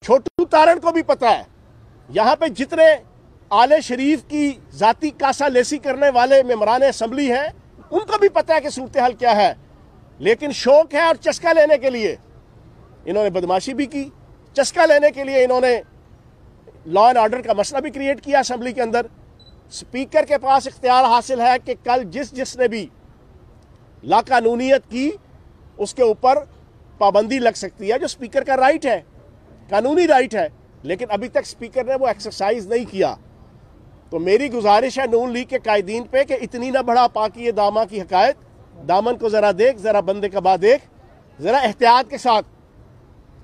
छोटू तारण को भी पता है, यहाँ पे जितने आले शरीफ की जाती कासा लेसी करने वाले मेंबरान असम्बली हैं उनको भी पता है कि सूरत हाल क्या है, लेकिन शौक है और चस्का लेने के लिए इन्होंने बदमाशी भी की, चस्का लेने के लिए इन्होंने लॉ एंड ऑर्डर का मसला भी क्रिएट किया असेंबली के अंदर। स्पीकर के पास इख्तियार हासिल है कि कल जिसने भी लाकानूनियत की उसके ऊपर पाबंदी लग सकती है, जो स्पीकर का राइट है, कानूनी राइट है, लेकिन अभी तक स्पीकर ने वो एक्सरसाइज नहीं किया। तो मेरी गुजारिश है नून लीग के कायदीन पे कि इतनी ना बढ़ा पाकी दामा की हकायत, दामन को जरा देख, जरा बंदे का बा देख, जरा एहतियात के साथ।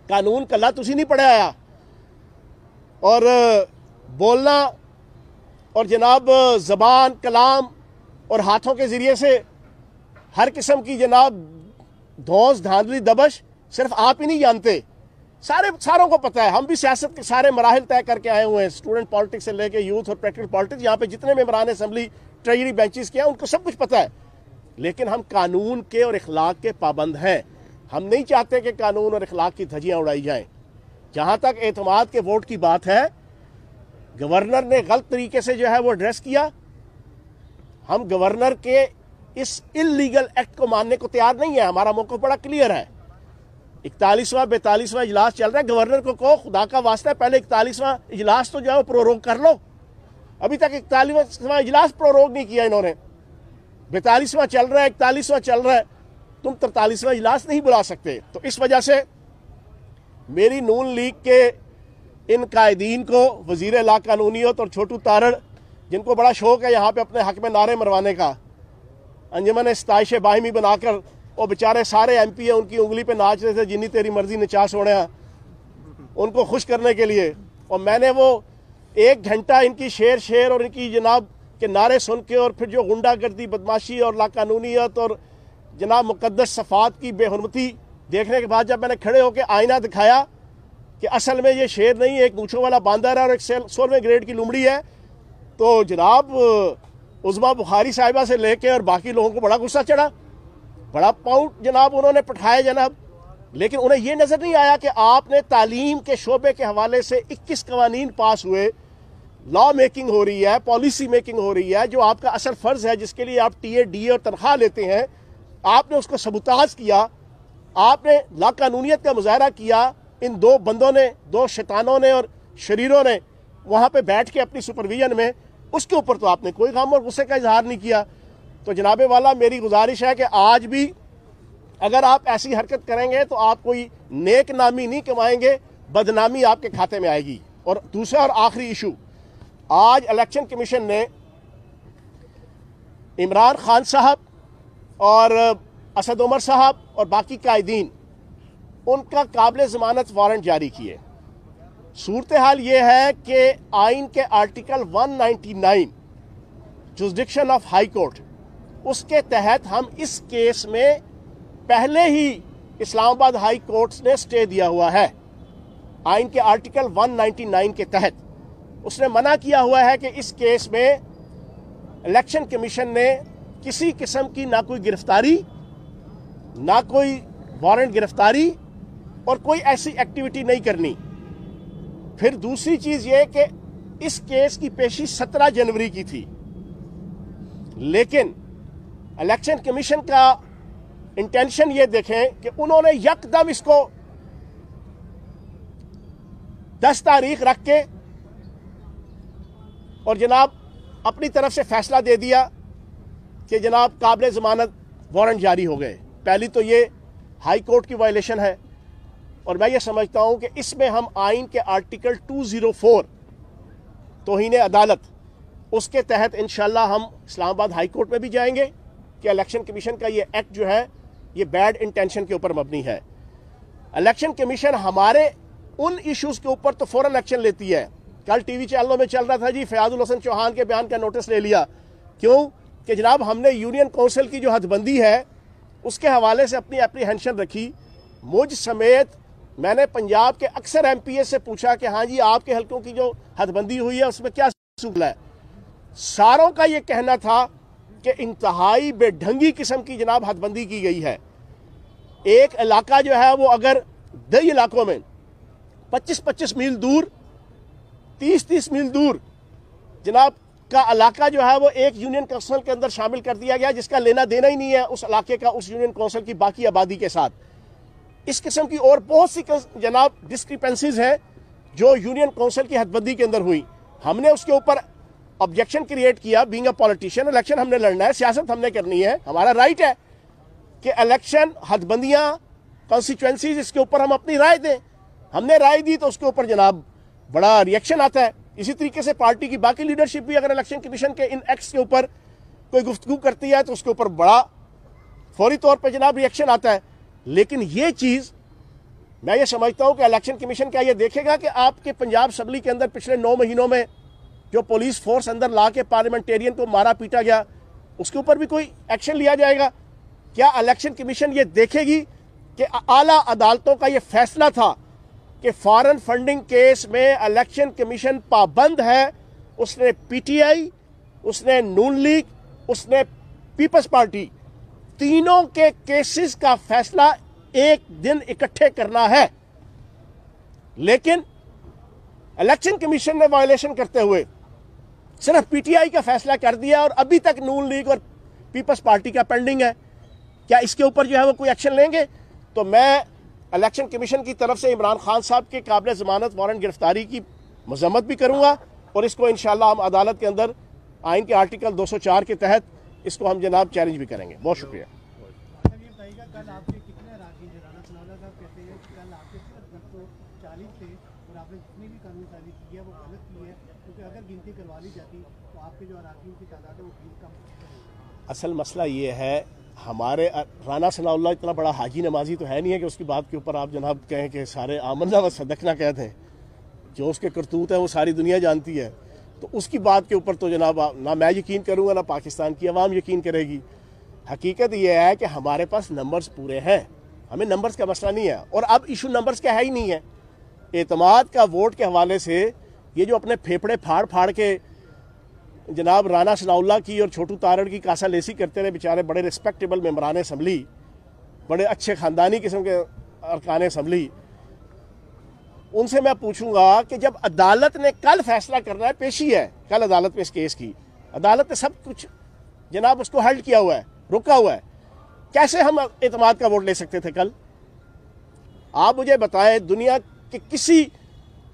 कानून कल्ला तुसी नहीं पढ़े आया, और बोलना और जनाब ज़बान कलाम और हाथों के ज़रिए से हर किस्म की जनाब धौंस धांधली दबश सिर्फ आप ही नहीं जानते, सारों को पता है। हम भी सियासत के सारे मराहिल तय करके आए हुए हैं, स्टूडेंट पॉलिटिक्स से लेके यूथ और प्रैक्टिकल पॉलिटिक्स। यहाँ पे जितने मेंबरान असेंबली ट्रेजरी बेंचेस के हैं उनको सब कुछ पता है, लेकिन हम कानून के और इखलाक के पाबंद हैं। हम नहीं चाहते कि कानून और इखलाक की धज्जियाँ उड़ाई जाएं। जहाँ तक एतमाद के वोट की बात है, गवर्नर ने गलत तरीके से जो है वो एड्रेस किया। हम गवर्नर के इस इल्लीगल एक्ट को मानने को तैयार नहीं है। हमारा मौक़िफ़ बड़ा क्लियर है। 41वां 42वां इजलास चल रहा है, गवर्नर को कहो खुदा का वास्ता है पहले 41वां इजलास तो जो है प्रोरोग कर लो। अभी तक 41वां इजलास प्रोरोग नहीं किया इन्होंने। 42वां चल रहा है, 41वां चल रहा है, तुम 43वां इजलास नहीं बुला सकते। तो इस वजह से मेरी नून लीग के इन कायदीन को, वजीर ला कानूनियत और छोटू तारण जिनको बड़ा शौक है यहाँ पे अपने हक में नारे मरवाने का, अंजुमन सताइश बाहिमी बनाकर वो बेचारे सारे MP है उनकी उंगली पे नाच रहे थे, जिन्नी तेरी मर्जी नचा सोने, उनको खुश करने के लिए। और मैंने वो 1 घंटा इनकी शेर और इनकी जनाब के नारे सुन के, और फिर जो गुंडागर्दी, बदमाशी और लाकानूनियत और जनाब मुकद्दस सफ़ात की बेहुरमती देखने के बाद जब मैंने खड़े होकर आईना दिखाया कि असल में ये शेर नहीं, एक मूंछों वाला बांदर है और एक 16वें ग्रेड की लुमड़ी है, तो जनाब उज़्मा बुखारी साहिबा से लेके और बाकी लोगों को बड़ा गुस्सा चढ़ा, बड़ा पाउंड जनाब उन्होंने पठाया जनाब। लेकिन उन्हें यह नज़र नहीं आया कि आपने तालीम के शोबे के हवाले से 21 कवानीन पास हुए, लॉ मेकिंग हो रही है, पॉलिसी मेकिंग हो रही है, जो आपका असल फ़र्ज़ है, जिसके लिए आप TA DA और तनख्वाह लेते हैं, आपने उसको सबूताज किया, आपने लाकानूनियत का मुजाहरा किया। इन 2 बंदों ने, 2 शैतानों ने और शरीरों ने वहाँ पे बैठ के अपनी सुपरविजन में, उसके ऊपर तो आपने कोई गम और गुस्से का इजहार नहीं किया। तो जनाबे वाला मेरी गुजारिश है कि आज भी अगर आप ऐसी हरकत करेंगे तो आप कोई नेक नामी नहीं कमाएंगे, बदनामी आपके खाते में आएगी। और दूसरा और आखिरी इशू, आज इलेक्शन कमीशन ने इमरान खान साहब और असद उमर साहब और बाकी कायदीन, उनका काबिल ज़मानत वारंट जारी किए। सूरत हाल ये है कि आइन के article 199 jurisdiction of high court, उसके तहत हम इस केस में पहले ही इस्लामाबाद हाई कोर्ट ने स्टे दिया हुआ है। आइन के आर्टिकल 199 के तहत उसने मना किया हुआ है कि इस केस में इलेक्शन कमीशन ने किसी किस्म की ना कोई गिरफ्तारी, ना कोई वारंट गिरफ्तारी और कोई ऐसी एक्टिविटी नहीं करनी। फिर दूसरी चीज ये कि इस केस की पेशी 17 जनवरी की थी, लेकिन इलेक्शन कमीशन का इंटेंशन ये देखें कि उन्होंने यकदम इसको 10 तारीख रख के और जनाब अपनी तरफ से फैसला दे दिया कि जनाब काबिल ज़मानत वारंट जारी हो गए। पहली तो ये हाई कोर्ट की वायलेशन है, और मैं ये समझता हूं कि इसमें हम आइन के आर्टिकल 204 तौहीन अदालत, उसके तहत इंशाल्लाह हम इस्लामाबाद हाई कोर्ट में भी जाएंगे कि इलेक्शन कमीशन का ये एक्ट जो है ये बैड इंटेंशन के ऊपर मबनी है। इलेक्शन कमीशन हमारे उन इश्यूज के ऊपर तो फौरन एक्शन लेती है। कल टीवी चैनलों में चल रहा था जी, फयाजुल हसन चौहान के बयान का नोटिस ले लिया। क्यों कि जनाब हमने यूनियन काउंसिल की जो हदबंदी है उसके हवाले से अपनी एप्रीहेंशन रखी। मुझ समेत मैंने पंजाब के अक्सर MPA से पूछा कि हाँ जी आपके हल्कों की जो हदबंदी हुई है उसमें क्या सूल है। सारों का ये कहना था कि इंतहाई बेढंगी किस्म की जनाब हदबंदी की गई है। एक इलाका जो है वो अगर 10 इलाकों में 25-25 मील दूर, 30-30 मील दूर जनाब का इलाका जो है वो एक यूनियन काउंसिल के अंदर शामिल कर दिया गया, जिसका लेना देना ही नहीं है उस इलाके का उस यूनियन काउंसिल की बाकी आबादी के साथ। इस किस्म की और बहुत सी जनाब डिस्क्रिपेंसीज हैं जो यूनियन काउंसिल की हदबंदी के अंदर हुई। हमने उसके ऊपर ऑब्जेक्शन क्रिएट किया। बीइंग अ पॉलिटिशियन, इलेक्शन हमने लड़ना है, सियासत हमने करनी है, हमारा राइट है कि इलेक्शन, हदबंदियां, कॉन्स्टिट्यूएंसीज, इसके ऊपर हम अपनी राय दें। हमने राय दी तो उसके ऊपर जनाब बड़ा रिएक्शन आता है। इसी तरीके से पार्टी की बाकी लीडरशिप भी अगर इलेक्शन कमीशन के इन एक्ट्स के ऊपर कोई गुफ्तगू करती है तो उसके ऊपर बड़ा फौरी तौर पे जनाब रिएक्शन आता है। लेकिन ये चीज़ मैं ये समझता हूं कि इलेक्शन कमीशन क्या ये देखेगा कि आपके पंजाब असम्बली के अंदर पिछले 9 महीनों में जो पुलिस फोर्स अंदर ला के पार्लियामेंटेरियन को मारा पीटा गया, उसके ऊपर भी कोई एक्शन लिया जाएगा? क्या इलेक्शन कमीशन ये देखेगी कि आला अदालतों का ये फैसला था कि फॉरेन फंडिंग केस में इलेक्शन कमीशन पाबंद है, उसने पीटीआई, उसने नून लीग, उसने पीपल्स पार्टी, तीनों के केसेस का फैसला एक दिन इकट्ठे करना है। लेकिन इलेक्शन कमीशन ने वायलेशन करते हुए सिर्फ पीटीआई का फैसला कर दिया और अभी तक नून लीग और पीपल्स पार्टी का पेंडिंग है। क्या इसके ऊपर जो है वो कोई एक्शन लेंगे? तो मैं इलेक्शन कमीशन की तरफ से इमरान खान साहब के काबिल जमानत वारंट गिरफ्तारी की मजम्मत भी करूंगा और इसको इंशाल्लाह हम अदालत के अंदर आइन के आर्टिकल 204 के तहत इसको हम जनाब चैलेंज भी करेंगे। बहुत शुक्रिया। कल आपके कितने अराकीन थे? राणा सनाउल्लाह साहब कहते हैं कि कल आपके सिर्फ 240 थे और आपने जितनी भी कानून साजी की है वो गलत की है, क्योंकि अगर गिनती करवा ली जाती तो आपके जो अराकीन की तादाद है वो बहुत कम। असल मसला ये है, हमारे राणा सनाउल्लाह इतना बड़ा हाजी नमाजी तो है नहीं है कि उसकी बात के ऊपर आप जनाब कहें कि सारे आमना व सदकना कहते हैं। जो उसके करतूत है वो सारी दुनिया जानती है, तो उसकी बात के ऊपर तो जनाब ना मैं यकीन करूँगा ना पाकिस्तान की आवाम यकीन करेगी। हकीकत यह है कि हमारे पास नंबर्स पूरे हैं, हमें नंबर्स का मसला नहीं है और अब इशू नंबर्स का है ही नहीं है। एतमाद का वोट के हवाले से ये जो अपने फेफड़े फाड़ फाड़ के जनाब राणा सनाउल्लाह की और छोटू तारड़ की कासा लेसी करते रहे, बेचारे बड़े रिस्पेक्टेबल मेंबरान असम्बली, बड़े अच्छे ख़ानदानी किस्म के अरकान असम्बली, उनसे मैं पूछूंगा कि जब अदालत ने कल फैसला करना है, पेशी है कल अदालत में इस केस की, अदालत ने सब कुछ जनाब उसको हल्ट किया हुआ है, रुका हुआ है, कैसे हम एतमाद का वोट ले सकते थे कल? आप मुझे बताएं, दुनिया के किसी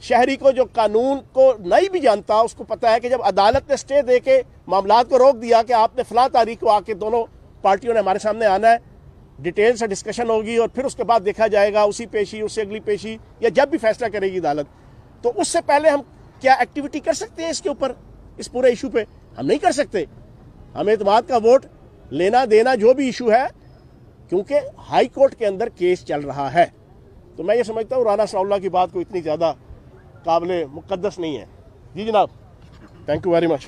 शहरी को जो कानून को नहीं भी जानता उसको पता है कि जब अदालत ने स्टे दे के मामलात को रोक दिया कि आपने फलां तारीख को आके दोनों पार्टियों ने हमारे सामने आना है, डिटेल से डिस्कशन होगी और फिर उसके बाद देखा जाएगा उसी पेशी, उससे अगली पेशी या जब भी फैसला करेगी अदालत, तो उससे पहले हम क्या एक्टिविटी कर सकते हैं इसके ऊपर, इस पूरे इशू पे? हम नहीं कर सकते। हम एतमाद का वोट लेना देना जो भी इशू है, क्योंकि हाई कोर्ट के अंदर केस चल रहा है, तो मैं ये समझता हूँ राणा सनाउल्लाह की बात को इतनी ज़्यादा काबिल मुक़द्दस नहीं है। जी जनाब, थैंक यू वेरी मच।